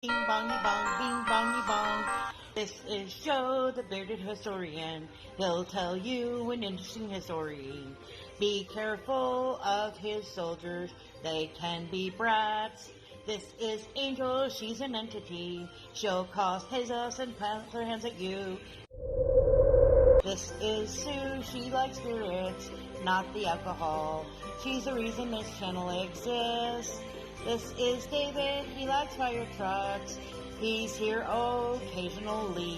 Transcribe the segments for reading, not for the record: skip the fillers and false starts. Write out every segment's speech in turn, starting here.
Bing bongy bong, bing bongy bong. This is Joe, the bearded historian. He'll tell you an interesting story. Be careful of his soldiers, they can be brats. This is Angel, she's an entity. She'll cause chaos and plant her hands at you. This is Sue, she likes spirits, not the alcohol. She's the reason this channel exists. This is David, he likes fire trucks. He's here occasionally.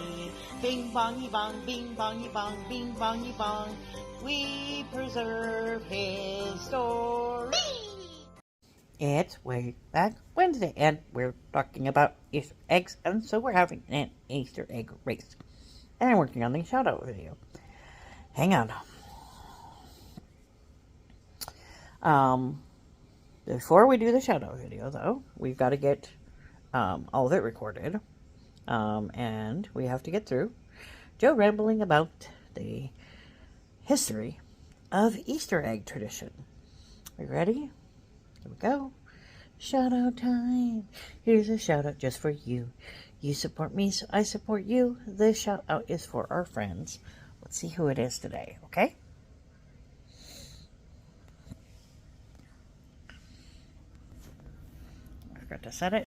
Bing bongy bong, bing bongy bong, bing bongy bong. We preserve his story. It's Wayback Wednesday, and we're talking about Easter eggs, and so we're having an Easter egg race. And I'm working on the shout-out video. Hang on. Before we do the shout-out video, though, we've got to get all of it recorded. And we have to get through Joe rambling about the history of Easter egg tradition. Are you ready? Here we go. Shout out time. Here's a shout out just for you. You support me, so I support you. This shout out is for our friends. Let's see who it is today, okay? I forgot to set it.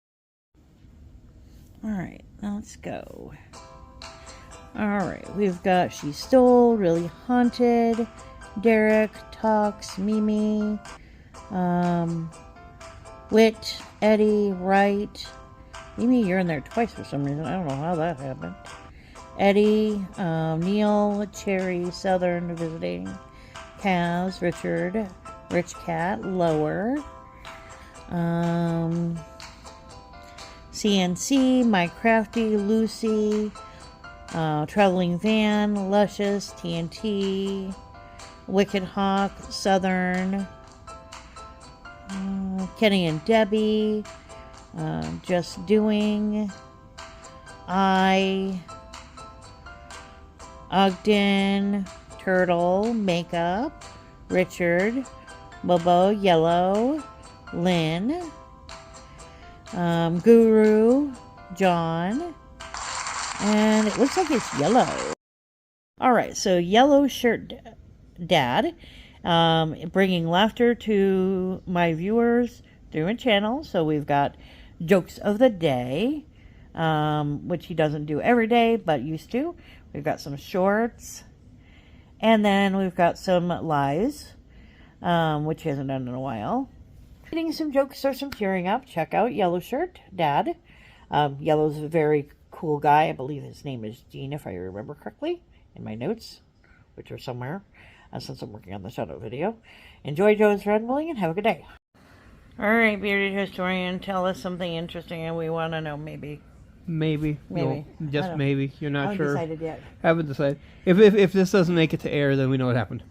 Alright, now let's go. Alright, we've got She Stole, Really Haunted, Derek, Talks, Mimi, Wit, Eddie, Wright. Mimi, you're in there twice for some reason. I don't know how that happened. Eddie, Neil, Cherry, Southern, visiting. Kaz, Richard, Rich Cat, Lower. CNC, My Crafty, Lucy, Traveling Van, Luscious, TNT, Wicked Hawk, Southern, Kenny and Debbie, Just Doing, Ogden, Turtle, Makeup, Richard, Bobo, Yellow, Lynn, Guru, John, and it looks like it's yellow. Alright, so Yellow Shirt Dad, bringing laughter to my viewers through my channel. So we've got jokes of the day, which he doesn't do every day, but used to. We've got some shorts, and then we've got some lies, which he hasn't done in a while. Getting some jokes or some cheering up, check out Yellow Shirt Dad. Yellow's a very cool guy. I believe his name is Gene, if I remember correctly, in my notes, which are somewhere, since I'm working on the shout-out video. Enjoy Joe's rambling, and have a good day. Alright, bearded historian, tell us something interesting, and we want to know, maybe. Maybe. No, just maybe. You're not sure. Haven't decided yet. Haven't decided. If this doesn't make it to air, then we know what happened.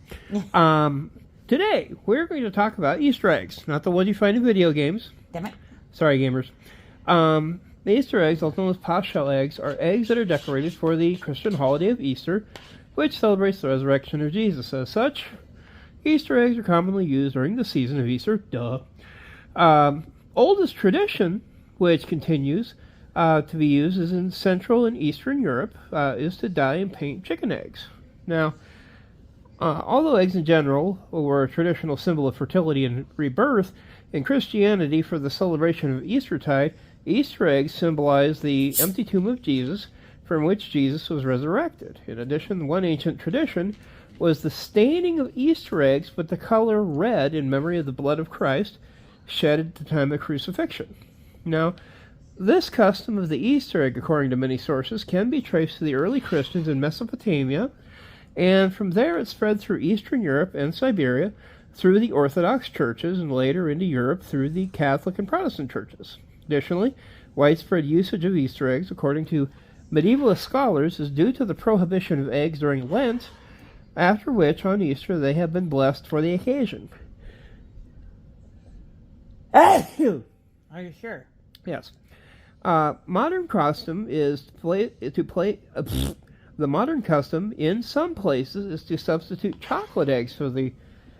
Today, we're going to talk about Easter eggs. Not the ones you find in video games. Damn it. Sorry, gamers. The Easter eggs, also known as postshell eggs, are eggs that are decorated for the Christian holiday of Easter, which celebrates the resurrection of Jesus. As such, Easter eggs are commonly used during the season of Easter. Duh. Oldest tradition, which continues to be used, is in Central and Eastern Europe, is to dye and paint chicken eggs. Now, although eggs in general were a traditional symbol of fertility and rebirth, in Christianity, for the celebration of Eastertide, Easter eggs symbolize the empty tomb of Jesus, from which Jesus was resurrected. In addition, one ancient tradition was the staining of Easter eggs with the color red in memory of the blood of Christ shed at the time of crucifixion. Now, this custom of the Easter egg, according to many sources, can be traced to the early Christians in Mesopotamia, and from there it spread through Eastern Europe and Siberia, through the Orthodox churches, and later into Europe through the Catholic and Protestant churches. Additionally, widespread usage of Easter eggs, according to medievalist scholars, is due to the prohibition of eggs during Lent, after which, on Easter, they have been blessed for the occasion. Are you sure? Yes. Modern custom is the modern custom in some places is to substitute chocolate eggs for the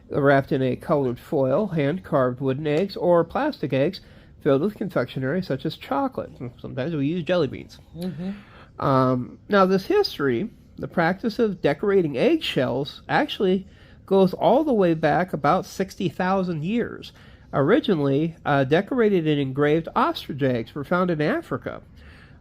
wrapped in a colored foil, hand-carved wooden eggs, or plastic eggs filled with confectionery such as chocolate. Sometimes we use jelly beans. Mm-hmm. Now, this history, the practice of decorating eggshells, actually goes all the way back about 60,000 years. Originally, decorated and engraved ostrich eggs were found in Africa.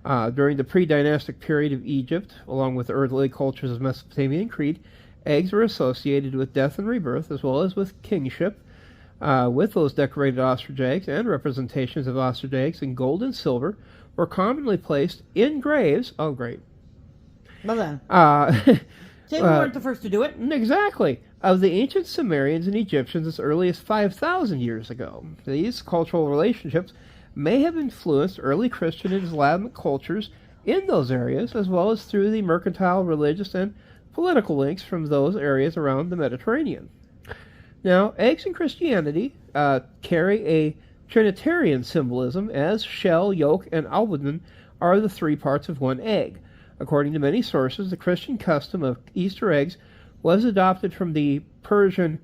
During the pre-dynastic period of Egypt, along with the early cultures of Mesopotamia and Crete, eggs were associated with death and rebirth, as well as with kingship. With those decorated ostrich eggs and representations of ostrich eggs in gold and silver were commonly placed in graves. Oh, great. Well then. They weren't the first to do it. Exactly. Of the ancient Sumerians and Egyptians as early as 5,000 years ago. These cultural relationships may have influenced early Christian and Islamic cultures in those areas, as well as through the mercantile, religious, and political links from those areas around the Mediterranean. Now, eggs in Christianity carry a Trinitarian symbolism, as shell, yolk, and albumen are the three parts of one egg. According to many sources, the Christian custom of Easter eggs was adopted from the Persian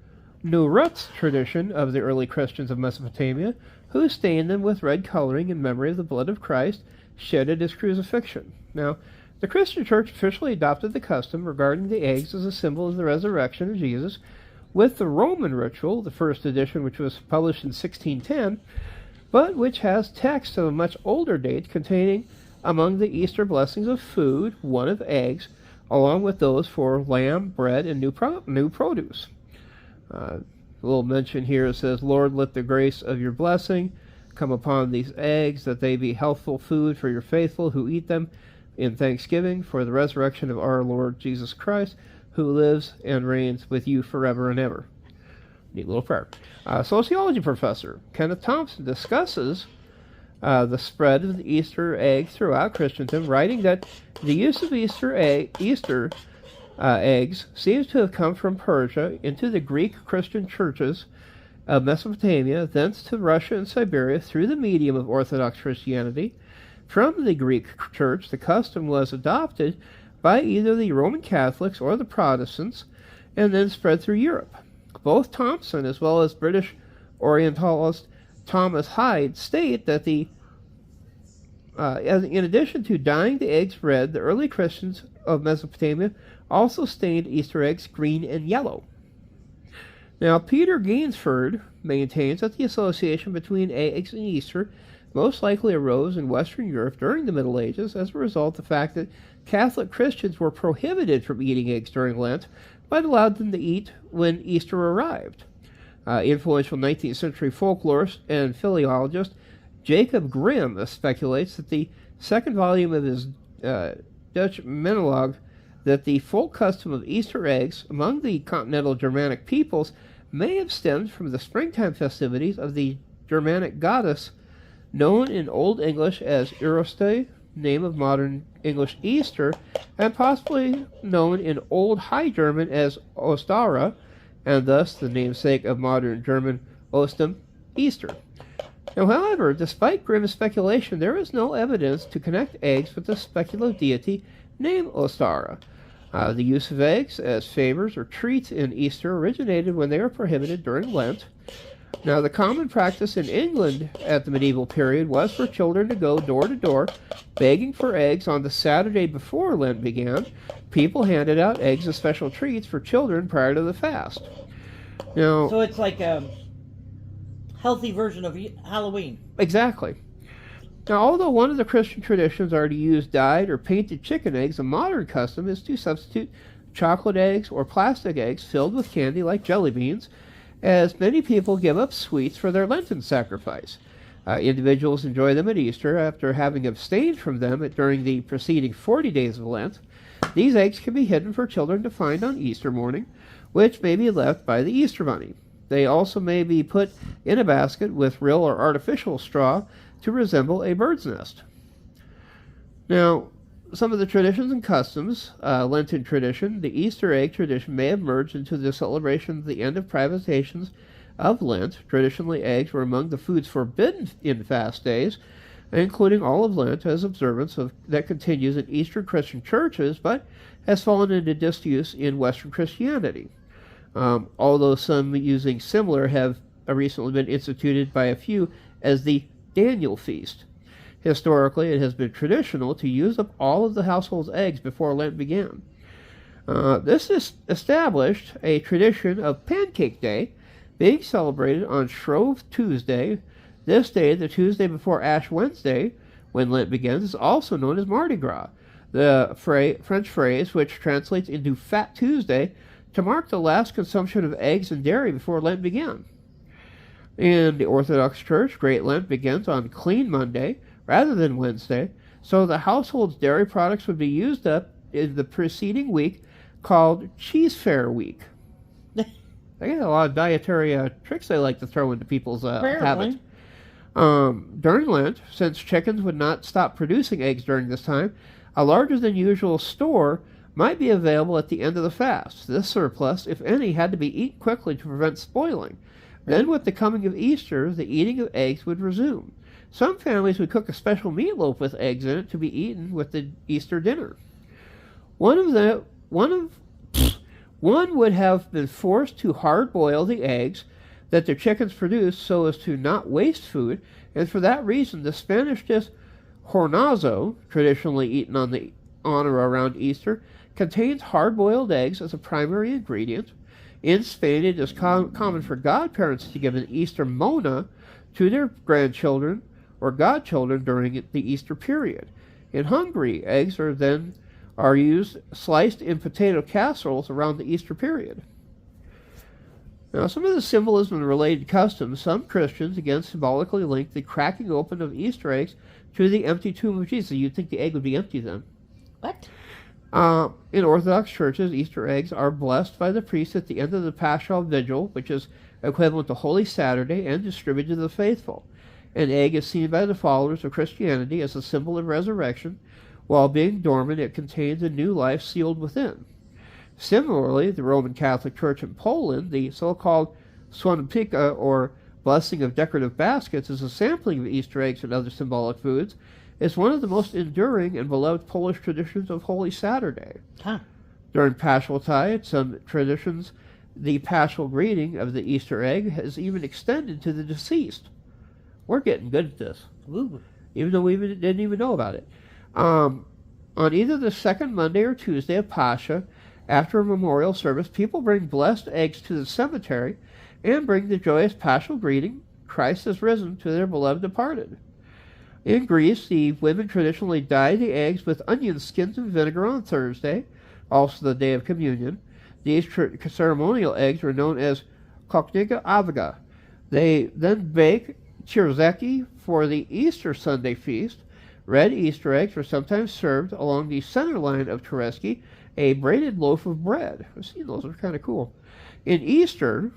Nuruz tradition of the early Christians of Mesopotamia, who stained them with red coloring in memory of the blood of Christ shed at his crucifixion. Now, the Christian Church officially adopted the custom regarding the eggs as a symbol of the resurrection of Jesus, with the Roman ritual, the first edition, which was published in 1610, but which has text of a much older date containing, among the Easter blessings of food, one of eggs, along with those for lamb, bread, and new produce. A little mention here says, Lord, let the grace of your blessing come upon these eggs, that they be healthful food for your faithful who eat them in thanksgiving for the resurrection of our Lord Jesus Christ, who lives and reigns with you forever and ever. Neat little prayer. Sociology professor Kenneth Thompson discusses the spread of the Easter egg throughout Christendom, writing that the use of Easter eggs seems to have come from Persia into the Greek Christian churches of Mesopotamia, thence to Russia and Siberia through the medium of Orthodox Christianity. From the Greek church, the custom was adopted by either the Roman Catholics or the Protestants, and then spread through Europe. Both Thompson, as well as British Orientalist Thomas Hyde, state that in addition to dyeing the eggs red, the early Christians of Mesopotamia also stained Easter eggs green and yellow. Now, Peter Gainsford maintains that the association between eggs and Easter most likely arose in Western Europe during the Middle Ages as a result of the fact that Catholic Christians were prohibited from eating eggs during Lent, but allowed them to eat when Easter arrived. Influential 19th century folklorist and philologist Jacob Grimm speculates that the second volume of his Dutch monologue, that the folk custom of Easter eggs among the continental Germanic peoples may have stemmed from the springtime festivities of the Germanic goddess known in Old English as Easter, name of modern English Easter, and possibly known in Old High German as Ostara, and thus the namesake of modern German Ostem, Easter. Now, however, despite Grimm's speculation, there is no evidence to connect eggs with the speculative deity named Ostara. The use of eggs as favors or treats in Easter originated when they were prohibited during Lent. Now, the common practice in England at the medieval period was for children to go door to door begging for eggs on the Saturday before Lent began. People handed out eggs as special treats for children prior to the fast. Now, So it's like a healthy version of Halloween. exactly. Now, although one of the Christian traditions are to use dyed or painted chicken eggs, a modern custom is to substitute chocolate eggs or plastic eggs filled with candy like jelly beans, as many people give up sweets for their Lenten sacrifice. Individuals enjoy them at Easter after having abstained from them during the preceding 40 days of Lent. These eggs can be hidden for children to find on Easter morning, which may be left by the Easter Bunny. They also may be put in a basket with real or artificial straw to resemble a bird's nest. Now, some of the traditions and customs, Lenten tradition, the Easter egg tradition may have merged into the celebration of the end of privations of Lent. Traditionally, eggs were among the foods forbidden in fast days, including all of Lent, as observance that continues in Eastern Christian churches, but has fallen into disuse in Western Christianity. Although some using similar have recently been instituted by a few as the Daniel feast. Historically, it has been traditional to use up all of the household's eggs before Lent began. This is established a tradition of Pancake Day, being celebrated on Shrove Tuesday. This day, the Tuesday before Ash Wednesday, when Lent begins, is also known as Mardi Gras, the French phrase which translates into Fat Tuesday, to mark the last consumption of eggs and dairy before Lent began. In the Orthodox Church, Great Lent begins on Clean Monday rather than Wednesday, so the household's dairy products would be used up in the preceding week, called Cheese Fair Week. They got a lot of dietary tricks they like to throw into people's habits. During Lent, since chickens would not stop producing eggs during this time, a larger than usual store might be available at the end of the fast. This surplus, if any, had to be eaten quickly to prevent spoiling. Then, with the coming of Easter, the eating of eggs would resume. Some families would cook a special meatloaf with eggs in it to be eaten with the Easter dinner. One would have been forced to hard-boil the eggs that the chickens produced so as to not waste food, and for that reason the Spanish dish hornazo, traditionally eaten on or around Easter, contains hard-boiled eggs as a primary ingredient. In Spain, it is common for godparents to give an Easter mona to their grandchildren or godchildren during the Easter period. In Hungary, eggs are used sliced in potato casseroles around the Easter period. Now, some of the symbolism and related customs, some Christians again symbolically link the cracking open of Easter eggs to the empty tomb of Jesus. You'd think the egg would be empty then. What? In Orthodox churches, Easter eggs are blessed by the priest at the end of the Paschal Vigil, which is equivalent to Holy Saturday, and distributed to the faithful. An egg is seen by the followers of Christianity as a symbol of resurrection. While being dormant, it contains a new life sealed within. Similarly, the Roman Catholic Church in Poland, the so-called słoneczka, or blessing of decorative baskets, is a sampling of Easter eggs and other symbolic foods, is one of the most enduring and beloved Polish traditions of Holy Saturday. Huh. During Paschaltide, some traditions, the paschal greeting of the Easter egg has even extended to the deceased. We're getting good at this. Ooh. Even though we didn't even know about it. On either the second Monday or Tuesday of Pascha, after a memorial service, people bring blessed eggs to the cemetery and bring the joyous paschal greeting, Christ has risen, to their beloved departed. In Greece, the women traditionally dye the eggs with onion skins and vinegar on Thursday, also the day of communion. These ceremonial eggs are known as kokniga avaga. They then bake tsirzeki for the Easter Sunday feast. Red Easter eggs are sometimes served along the center line of Tereski, a braided loaf of bread. I've seen those, are kind of cool. In Egypt,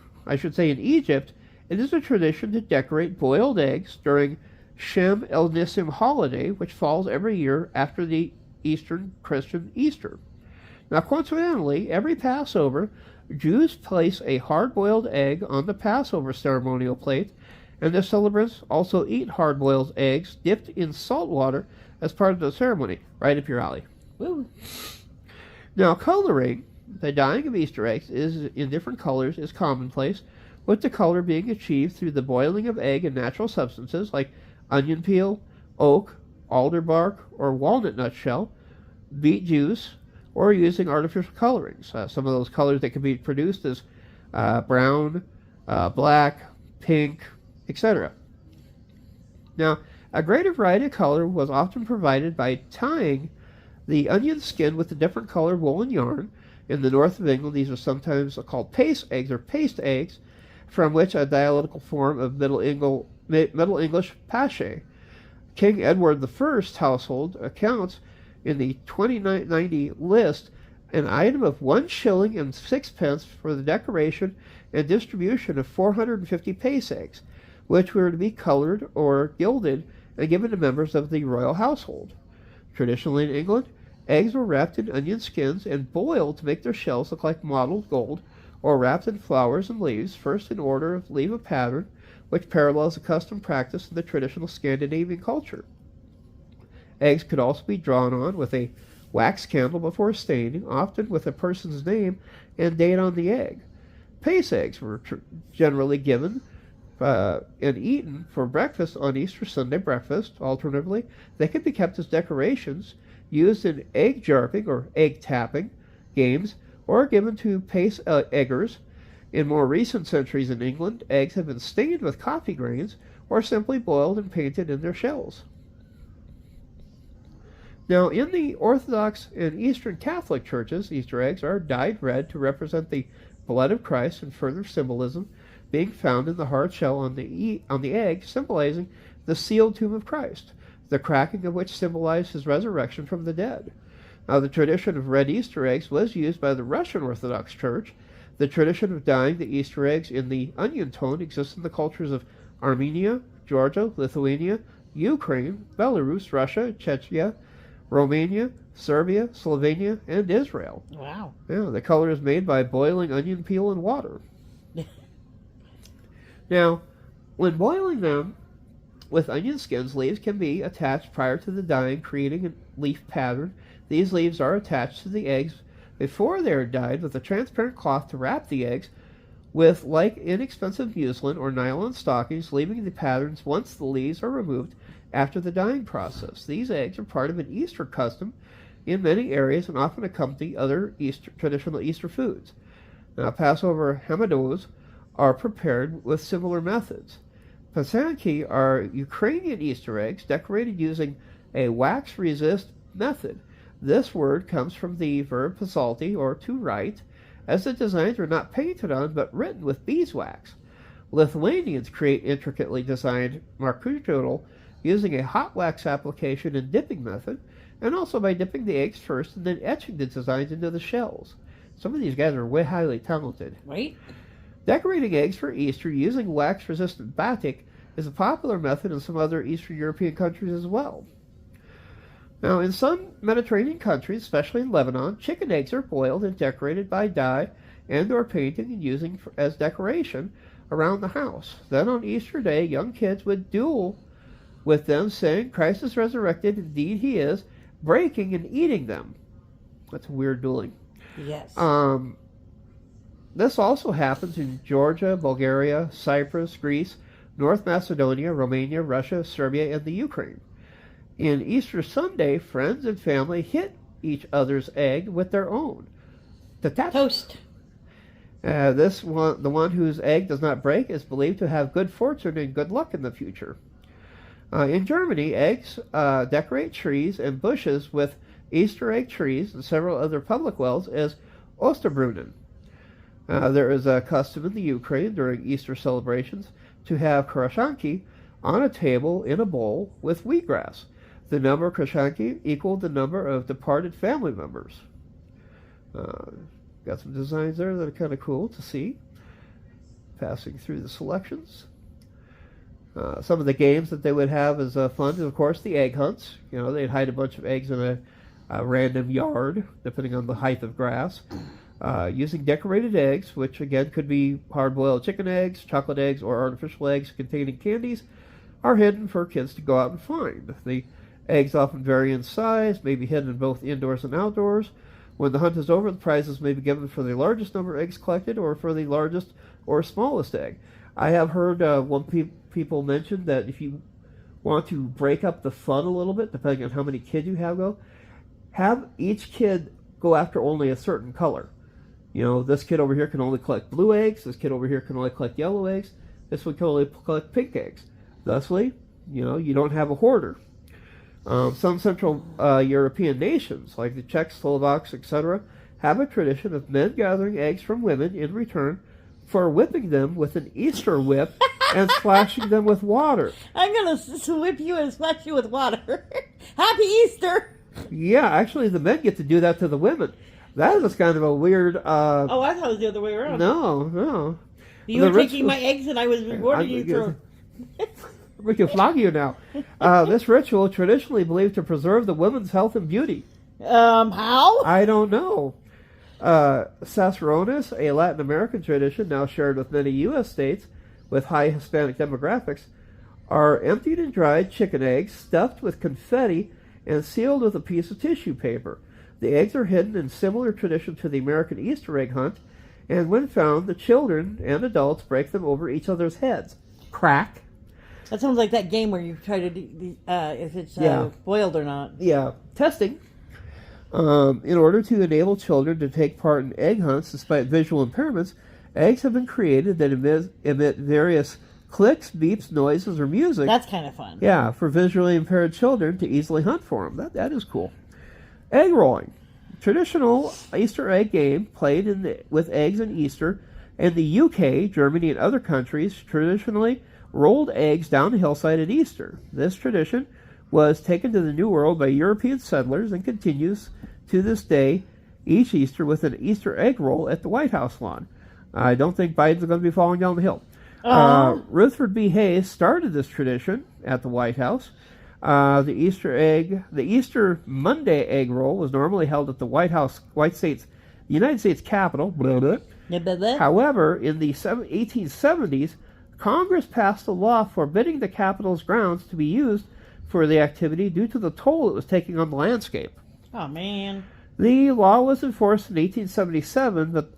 it is a tradition to decorate boiled eggs during Shem El Nissim holiday, which falls every year after the Eastern Christian Easter. Now, coincidentally, every Passover, Jews place a hard-boiled egg on the Passover ceremonial plate, and the celebrants also eat hard-boiled eggs dipped in salt water as part of the ceremony. Right up your alley. Woo. Now, coloring, the dyeing of Easter eggs in different colors is commonplace, with the color being achieved through the boiling of egg and natural substances like onion peel, oak, alder bark, or walnut nut shell, beet juice, or using artificial colorings. Some of those colors that can be produced is brown, black, pink, etc. Now, a greater variety of color was often provided by tying the onion skin with a different colored woolen yarn. In the north of England, these are sometimes called paste eggs or paste eggs, from which a dialectal form of Middle English pache. King Edward I's household accounts in the 2990 list an item of 1 shilling and 6 pence for the decoration and distribution of 450 paste eggs, which were to be colored or gilded and given to members of the royal household. Traditionally in England, eggs were wrapped in onion skins and boiled to make their shells look like mottled gold, or wrapped in flowers and leaves, first in order of leave a pattern, which parallels the custom practice in the traditional Scandinavian culture. Eggs could also be drawn on with a wax candle before staining, often with a person's name and date on the egg. Paste eggs were generally given and eaten for breakfast on Easter Sunday breakfast. Alternatively, they can be kept as decorations, used in egg jarping or egg tapping games, or given to pace eggers. In more recent centuries in England, eggs have been stained with coffee grains or simply boiled and painted in their shells. Now, in the Orthodox and Eastern Catholic churches, Easter eggs are dyed red to represent the blood of Christ, and further symbolism being found in the hard shell on the egg, symbolizing the sealed tomb of Christ, the cracking of which symbolized his resurrection from the dead. Now, the tradition of red Easter eggs was used by the Russian Orthodox Church. The tradition of dyeing the Easter eggs in the onion tone exists in the cultures of Armenia, Georgia, Lithuania, Ukraine, Belarus, Russia, Chechnya, Romania, Serbia, Slovenia, and Israel. Wow. Yeah, the color is made by boiling onion peel in water. Now, when boiling them with onion skins, leaves can be attached prior to the dyeing, creating a leaf pattern. These leaves are attached to the eggs before they are dyed with a transparent cloth to wrap the eggs with, like inexpensive muslin or nylon stockings, leaving the patterns once the leaves are removed after the dyeing process. These eggs are part of an Easter custom in many areas and often accompany other traditional Easter foods. Now, Passover hamados are prepared with similar methods. Pasanki are Ukrainian Easter eggs decorated using a wax-resist method. This word comes from the verb pasalti, or to write, as the designs are not painted on but written with beeswax. Lithuanians create intricately designed markučių using a hot wax application and dipping method, and also by dipping the eggs first and then etching the designs into the shells. Some of these guys are way highly talented. Right? Decorating eggs for Easter using wax-resistant batik is a popular method in some other Eastern European countries as well. Now, in some Mediterranean countries, especially in Lebanon, chicken eggs are boiled and decorated by dye and or painting and using as decoration around the house. Then on Easter Day, young kids would duel with them, saying, "Christ is resurrected, indeed he is," breaking and eating them. That's weird dueling. Yes. This also happens in Georgia, Bulgaria, Cyprus, Greece, North Macedonia, Romania, Russia, Serbia, and the Ukraine. In Easter Sunday, friends and family hit each other's egg with their own. Toast. The one whose egg does not break is believed to have good fortune and good luck in the future. In Germany, eggs decorate trees and bushes with Easter egg trees and several other public wells as Osterbrunnen. There is a custom in the Ukraine during Easter celebrations to have krashanki on a table in a bowl with wheatgrass. The number of krashanki equaled the number of departed family members. Got some designs there that are kind of cool to see. Passing through the selections. Some of the games that they would have as fun is, of course, the egg hunts. You know, they'd hide a bunch of eggs in a random yard, depending on the height of grass. Using decorated eggs, which again could be hard-boiled chicken eggs, chocolate eggs, or artificial eggs containing candies, are hidden for kids to go out and find. The eggs often vary in size, may be hidden in both indoors and outdoors. When the hunt is over, the prizes may be given for the largest number of eggs collected or for the largest or smallest egg. I have heard people mention that if you want to break up the fun a little bit, depending on how many kids you have each kid go after only a certain color. You know, this kid over here can only collect blue eggs. This kid over here can only collect yellow eggs. This one can only collect pink eggs. Thusly, you know, you don't have a hoarder. Some Central European nations, like the Czechs, Slovaks, etc., have a tradition of men gathering eggs from women in return for whipping them with an Easter whip and splashing them with water. I'm going to whip you and splash you with water. Happy Easter! Yeah, actually, the men get to do that to the women. That is kind of a weird... Oh, I thought it was the other way around. No. You were taking my eggs and I was rewarding you for... We can flog you now. This ritual traditionally believed to preserve the woman's health and beauty. How? I don't know. Sacerdones, a Latin American tradition now shared with many U.S. states with high Hispanic demographics, are emptied and dried chicken eggs stuffed with confetti and sealed with a piece of tissue paper. The eggs are hidden in similar tradition to the American Easter egg hunt, and when found, the children and adults break them over each other's heads. crack. That sounds like that game where you try to, if it's Yeah. boiled or not. Yeah, testing. In order to enable children to take part in egg hunts despite visual impairments, eggs have been created that emit various clicks, beeps, noises, or music. That's kind of fun. Yeah, for visually impaired children to easily hunt for them. That is cool. Egg rolling. Traditional Easter egg game played with eggs in Easter. In the UK, Germany, and other countries traditionally rolled eggs down the hillside at Easter. This tradition was taken to the New World by European settlers and continues to this day each Easter with an Easter egg roll at the White House lawn. I don't think Biden's going to be falling down the hill. Rutherford B. Hayes started this tradition at the White House. The Easter Monday egg roll was normally held at the United States Capitol. Blah, blah. However, in the 1870s, Congress passed a law forbidding the Capitol's grounds to be used for the activity due to the toll it was taking on the landscape. Oh, man. The law was enforced in 1877, but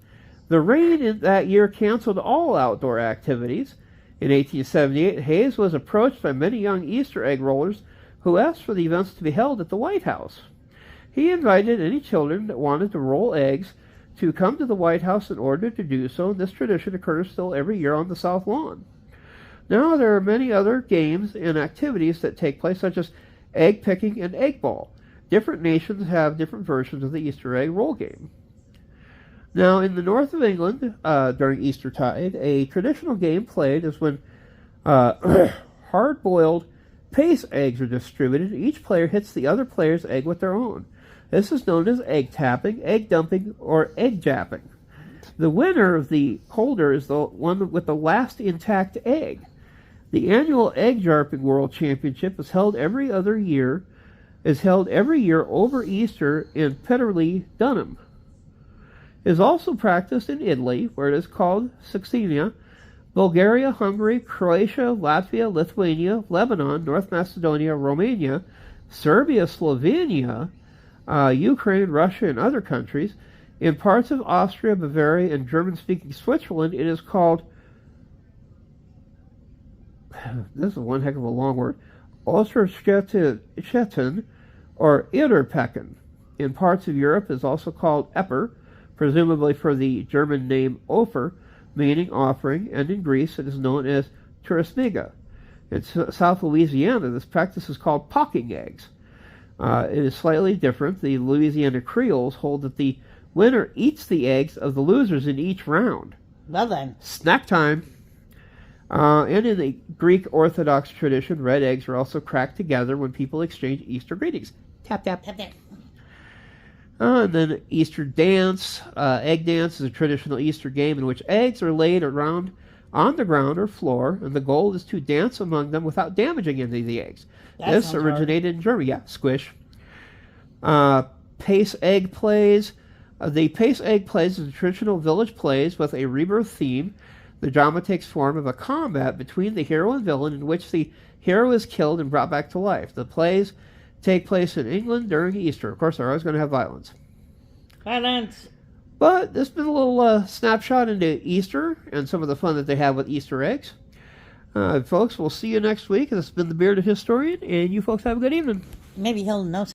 the rain in that year canceled all outdoor activities. In 1878, Hayes was approached by many young Easter egg rollers who asked for the events to be held at the White House. He invited any children that wanted to roll eggs to come to the White House in order to do so, and this tradition occurs still every year on the South Lawn. Now there are many other games and activities that take place, such as egg picking and egg ball. Different nations have different versions of the Easter egg roll game. Now, in the north of England, during Eastertide, a traditional game played is when hard-boiled pace eggs are distributed. Each player hits the other player's egg with their own. This is known as egg tapping, egg dumping, or egg japping. The winner of the holder is the one with the last intact egg. The annual Egg Jarping World Championship is held every year over Easter in Petterlee, Dunham. It is also practiced in Italy, where it is called Sixtina, Bulgaria, Hungary, Croatia, Latvia, Lithuania, Lebanon, North Macedonia, Romania, Serbia, Slovenia, Ukraine, Russia, and other countries. In parts of Austria, Bavaria, and German-speaking Switzerland, it is called, this is one heck of a long word, Osterschetten or Irrpecken. In parts of Europe, it is also called Epper, presumably for the German name Ofer, meaning offering, and in Greece it is known as Turismiga. In South Louisiana, this practice is called pocking eggs. It is slightly different. The Louisiana Creoles hold that the winner eats the eggs of the losers in each round. Well then. Snack time. And in the Greek Orthodox tradition, red eggs are also cracked together when people exchange Easter greetings. Tap, tap, tap, tap. And then Easter dance. Egg dance is a traditional Easter game in which eggs are laid around on the ground or floor, and the goal is to dance among them without damaging any of the eggs. This originated in Germany. Yeah, squish. Pace egg plays. The pace egg plays is a traditional village plays with a rebirth theme. The drama takes form of a combat between the hero and villain in which the hero is killed and brought back to life. The plays take place in England during Easter. Of course, they're always going to have violence. Violence! But this has been a little snapshot into Easter and some of the fun that they have with Easter eggs. Folks, we'll see you next week. This has been the Bearded Historian, and you folks have a good evening. Maybe he'll know